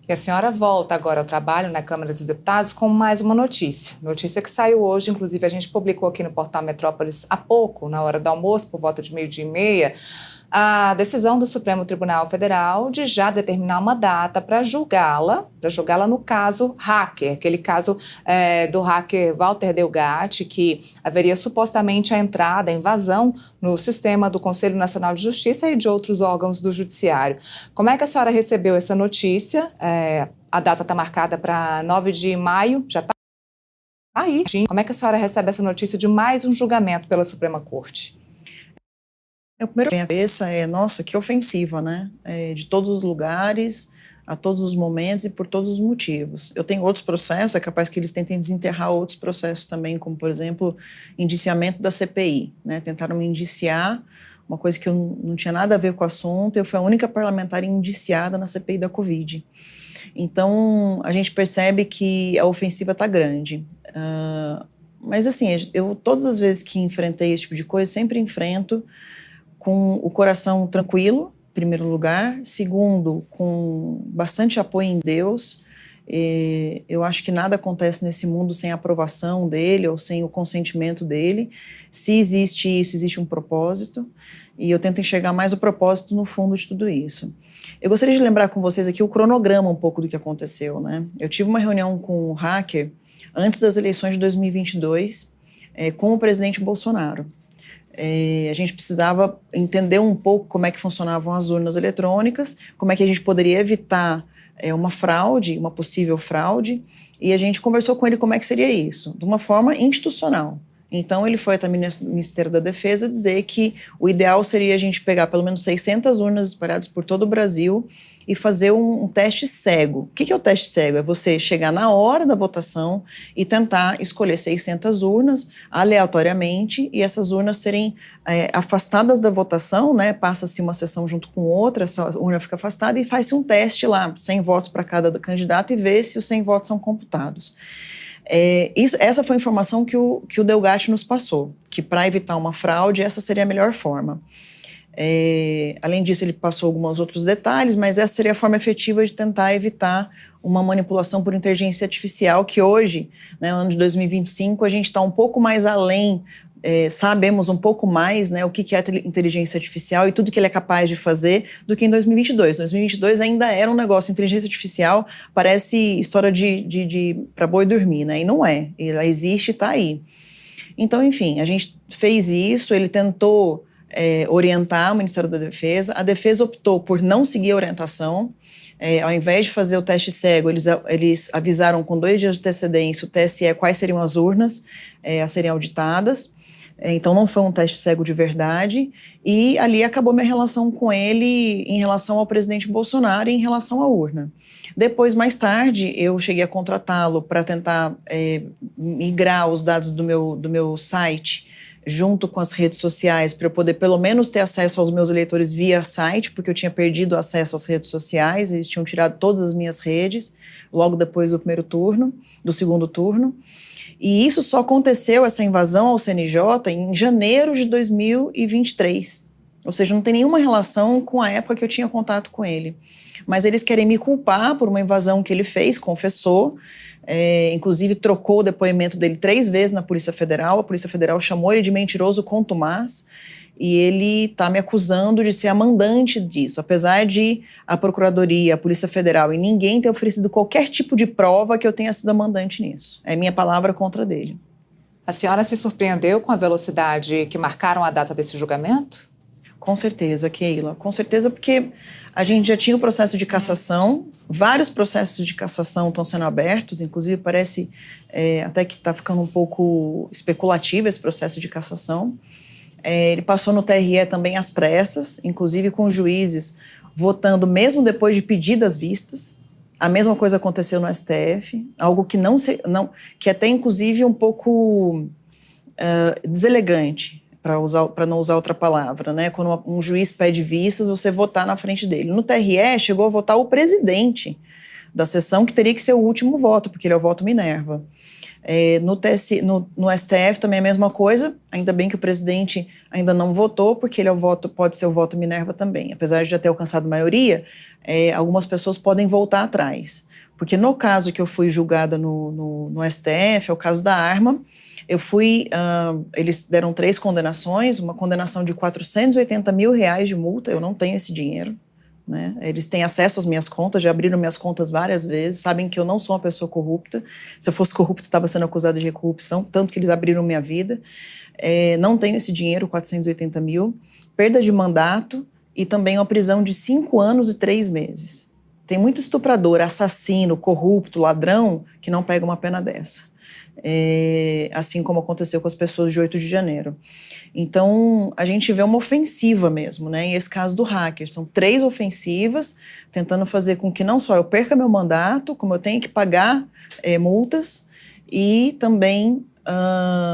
E a senhora volta agora ao trabalho na Câmara dos Deputados com mais uma notícia. Notícia que saiu hoje, inclusive a gente publicou aqui no portal Metrópolis há pouco, na hora do almoço, por volta de 12h30, a decisão do Supremo Tribunal Federal de já determinar uma data para julgá-la no caso hacker, aquele caso do hacker Walter Delgatti, que haveria supostamente a entrada, a invasão no sistema do Conselho Nacional de Justiça e de outros órgãos do Judiciário. Como é que a senhora recebeu essa notícia? A data está marcada para 9 de maio, já está aí. Como é que a senhora recebe essa notícia de mais um julgamento pela Suprema Corte? O primeiro que vem à cabeça nossa, que ofensiva, né? De todos os lugares, a todos os momentos e por todos os motivos. Eu tenho outros processos, é capaz que eles tentem desenterrar outros processos também, como, por exemplo, indiciamento da CPI, né? Tentaram me indiciar, uma coisa que eu não tinha nada a ver com o assunto, eu fui a única parlamentar indiciada na CPI da Covid. Então, a gente percebe que a ofensiva está grande. Mas, assim, todas as vezes que enfrentei esse tipo de coisa, sempre enfrento com o coração tranquilo, em primeiro lugar. Segundo, com bastante apoio em Deus. Eu acho que nada acontece nesse mundo sem a aprovação dele ou sem o consentimento dele. Se existe isso, existe um propósito. E eu tento enxergar mais o propósito no fundo de tudo isso. Eu gostaria de lembrar com vocês aqui o cronograma um pouco do que aconteceu, né? Eu tive uma reunião com o hacker antes das eleições de 2022 com o presidente Bolsonaro. A gente precisava entender um pouco como é que funcionavam as urnas eletrônicas, como é que a gente poderia evitar uma fraude, uma possível fraude, e a gente conversou com ele como é que seria isso, de uma forma institucional. Então ele foi até o Ministério da Defesa dizer que o ideal seria a gente pegar pelo menos 600 urnas espalhadas por todo o Brasil e fazer um teste cego. O que é o teste cego? É você chegar na hora da votação e tentar escolher 600 urnas aleatoriamente e essas urnas serem afastadas da votação, né? Passa-se uma sessão junto com outra, essa urna fica afastada e faz-se um teste lá, 100 votos para cada candidato e vê se os 100 votos são computados. Essa foi a informação que o Delgatti nos passou, que para evitar uma fraude, essa seria a melhor forma. Além disso, ele passou alguns outros detalhes, mas essa seria a forma efetiva de tentar evitar uma manipulação por inteligência artificial, que hoje, né, no ano de 2025, a gente está um pouco mais além, sabemos um pouco mais, né, o que é inteligência artificial e tudo que ele é capaz de fazer do que em 2022. 2022 ainda era um negócio, inteligência artificial parece história de para boi dormir, né, e não é, ela existe e está aí. Então, enfim, a gente fez isso, ele tentou orientar o Ministério da Defesa, a Defesa optou por não seguir a orientação, ao invés de fazer o teste cego, eles avisaram com 2 dias de antecedência o TSE quais seriam as urnas a serem auditadas. Então não foi um teste cego de verdade e ali acabou minha relação com ele em relação ao presidente Bolsonaro e em relação à urna. Depois, mais tarde, eu cheguei a contratá-lo para tentar migrar os dados do meu site junto com as redes sociais para eu poder pelo menos ter acesso aos meus eleitores via site, porque eu tinha perdido acesso às redes sociais, eles tinham tirado todas as minhas redes logo depois do segundo turno. E isso só aconteceu, essa invasão ao CNJ, em janeiro de 2023. Ou seja, não tem nenhuma relação com a época que eu tinha contato com ele. Mas eles querem me culpar por uma invasão que ele fez, confessou, inclusive trocou o depoimento dele 3 vezes na Polícia Federal. A Polícia Federal chamou ele de mentiroso contumaz. E ele está me acusando de ser a mandante disso, apesar de a Procuradoria, a Polícia Federal e ninguém ter oferecido qualquer tipo de prova que eu tenha sido a mandante nisso. É minha palavra contra dele. A senhora se surpreendeu com a velocidade que marcaram a data desse julgamento? Com certeza, Keila. Com certeza, porque a gente já tinha o processo de cassação, vários processos de cassação estão sendo abertos, inclusive parece até que está ficando um pouco especulativo esse processo de cassação. Ele passou no TRE também às pressas, inclusive com juízes votando mesmo depois de pedidas vistas. A mesma coisa aconteceu no STF, algo que que até inclusive um pouco deselegante, para não usar outra palavra, né? Quando um juiz pede vistas, você votar na frente dele. No TRE chegou a votar o presidente da sessão, que teria que ser o último voto, porque ele é o voto Minerva. No STF também é a mesma coisa, ainda bem que o presidente ainda não votou, porque ele pode ser o voto Minerva também. Apesar de já ter alcançado maioria, algumas pessoas podem voltar atrás. Porque no caso que eu fui julgada no STF, é o caso da arma, eles deram 3 condenações, uma condenação de R$480 mil de multa, eu não tenho esse dinheiro, né? Eles têm acesso às minhas contas, já abriram minhas contas várias vezes, sabem que eu não sou uma pessoa corrupta. Se eu fosse corrupta, estava sendo acusada de corrupção, tanto que eles abriram minha vida. Não tenho esse dinheiro, 480 mil. Perda de mandato e também uma prisão de 5 anos e 3 meses. Tem muito estuprador, assassino, corrupto, ladrão, que não pega uma pena dessa. Assim como aconteceu com as pessoas de 8 de janeiro. Então, a gente vê uma ofensiva mesmo, né? E esse caso do hacker, são 3 ofensivas, tentando fazer com que não só eu perca meu mandato, como eu tenha que pagar multas e também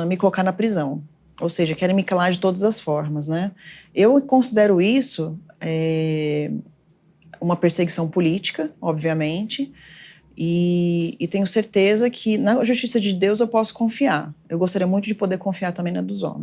me colocar na prisão. Ou seja, querem me calar de todas as formas, né? Eu considero isso uma perseguição política, obviamente, e tenho certeza que na justiça de Deus eu posso confiar. Eu gostaria muito de poder confiar também na dos homens.